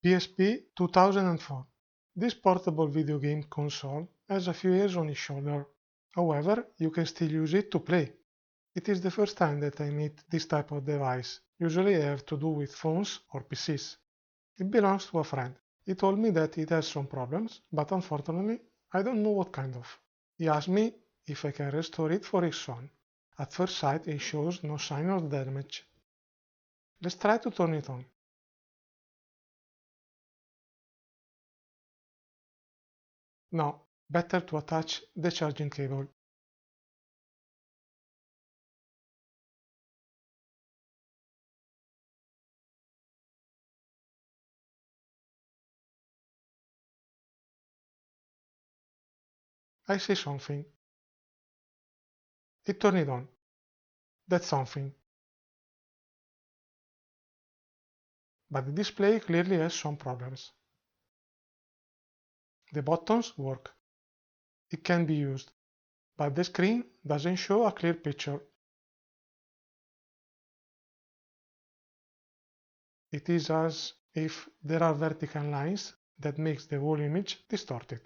PSP 2004. This portable video game console has a few years on its shoulder. However, you can still use it to play. It is the first time that I meet this type of device. Usually I have to do with phones or PCs. It belongs to a friend. He told me that it has some problems, but unfortunately I don't know what kind of. He asked me if I can restore it for his son. At first sight it shows no sign of damage. Let's try to turn it on. No, better to attach the charging cable. I say something. It turned it on. That's something. But the display clearly has some problems. The buttons work. It can be used, but the screen doesn't show a clear picture. It is as if there are vertical lines that makes the whole image distorted.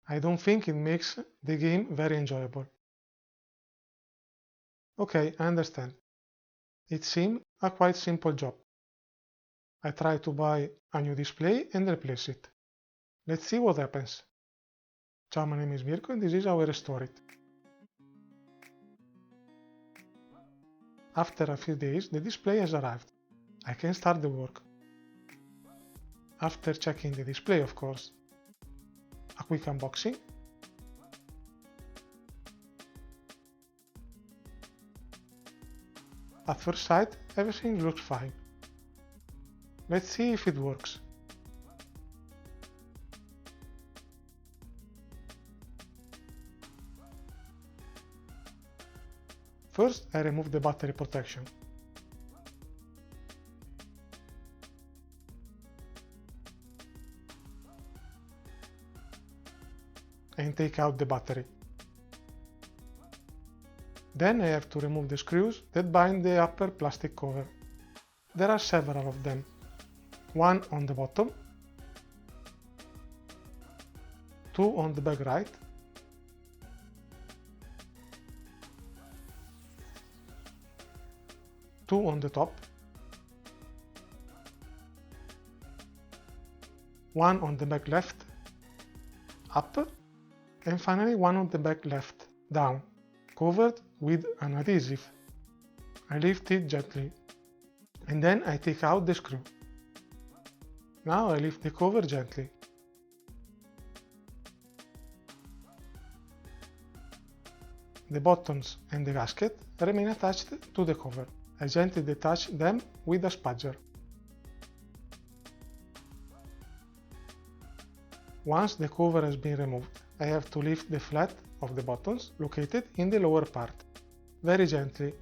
I don't think it makes the game very enjoyable. Okay, I understand. It seemed a quite simple job. I try to buy a new display and replace it. Let's see what happens. Ciao, my name is Mirko and this is how I restore it. After a few days, the display has arrived. I can start the work. After checking the display, of course. A quick unboxing. At first sight, everything looks fine. Let's see if it works. First, I remove the battery protection. And take out the battery. Then I have to remove the screws that bind the upper plastic cover. There are several of them. One on the bottom, two on the back right, two on the top, one on the back left, up, and finally one on the back left, down, covered with an adhesive. I lift it gently, and then I take out the screw. Now I lift the cover gently. The buttons and the gasket remain attached to the cover. I gently detach them with a spudger. Once the cover has been removed, I have to lift the flat of the buttons located in the lower part, very gently,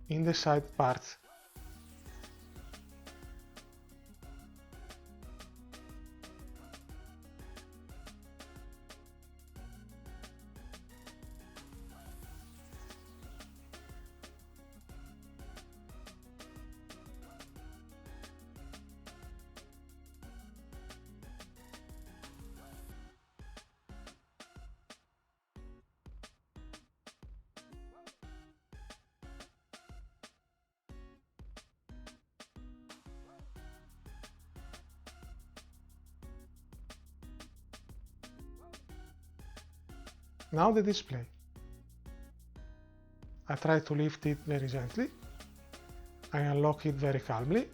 in the side parts. Now the display. I try to lift it very gently. I unlock it very calmly.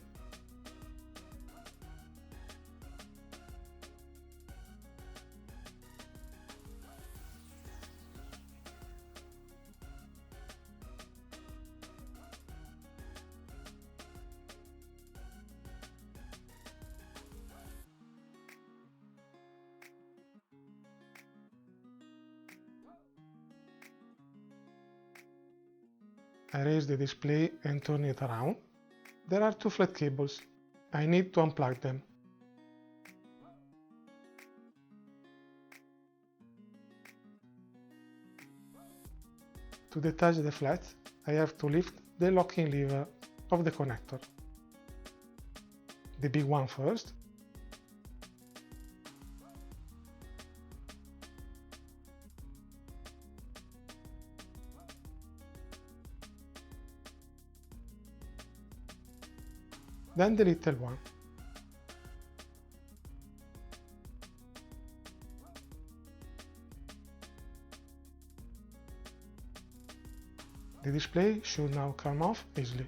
I raise the display and turn it around. There are two flat cables. I need to unplug them. To detach the flat, I have to lift the locking lever of the connector. The big one first. Then the little one. The display should now come off easily.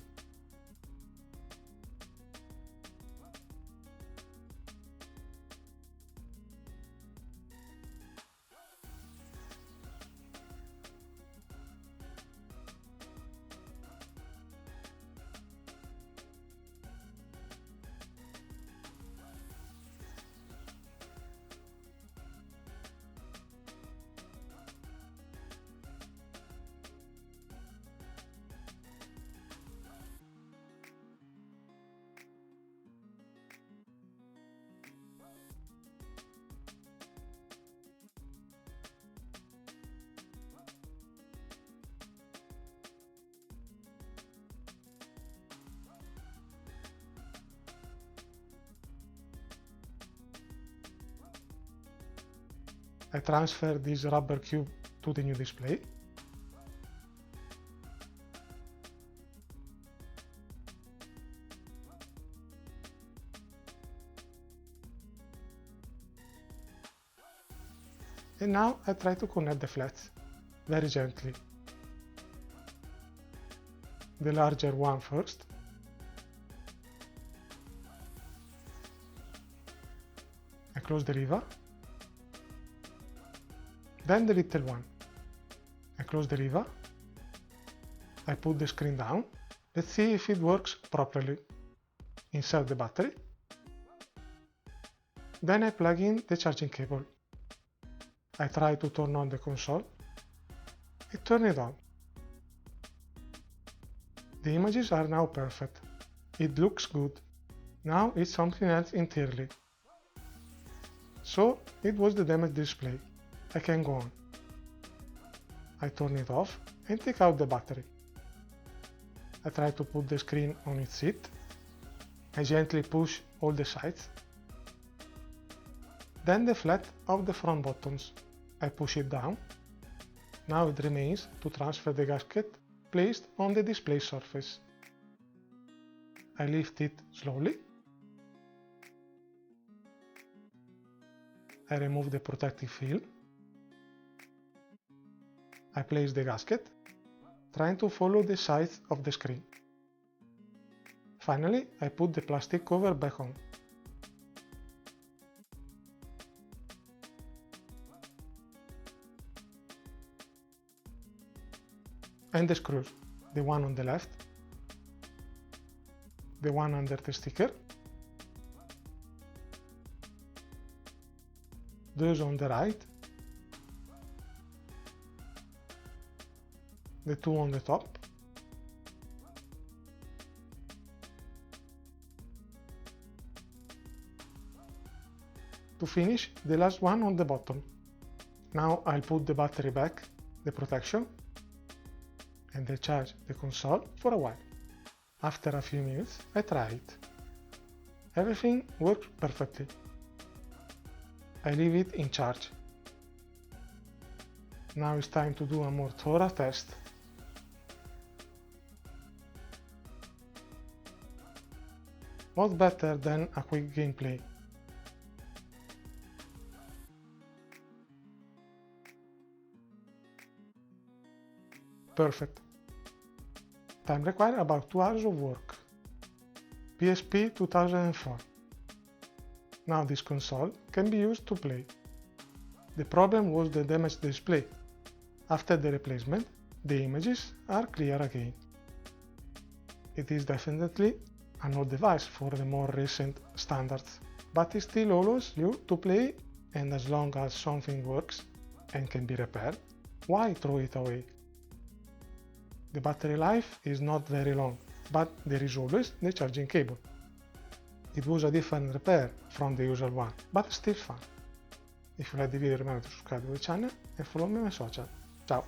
I transfer this rubber cube to the new display. And now I try to connect the flats, very gently. The larger one first. I close the lever. Then the little one. I close the lever. I put the screen down. Let's see if it works properly. Insert the battery. Then I plug in the charging cable. I try to turn on the console. I turn it on. The images are now perfect. It looks good. Now it's something else entirely. So it was the damaged display. I can go on. I turn it off and take out the battery. I try to put the screen on its seat. I gently push all the sides. Then the flat of the front buttons. I push it down. Now it remains to transfer the gasket placed on the display surface. I lift it slowly. I remove the protective film. I place the gasket, trying to follow the sides of the screen. Finally, I put the plastic cover back on. And the screws, the one on the left, the one under the sticker, those on the right, the two on the top, to finish the last one on the bottom. Now I'll put the battery back, the protection, and I charge the console for a while. After a few minutes I try it. Everything works perfectly. I leave it in charge. Now it's time to do a more thorough test. What better than a quick gameplay? Perfect. Time required about 2 hours of work. PSP 2004. Now this console can be used to play. The problem was the damaged display. After the replacement, the images are clear again. It is definitely an old device for the more recent standards, but it still allows you to play, and as long as something works and can be repaired, why throw it away? The battery life is not very long, but there is always the charging cable. It was a different repair from the usual one, but still fun. If you like the video remember to subscribe to the channel and follow me on my social. Ciao!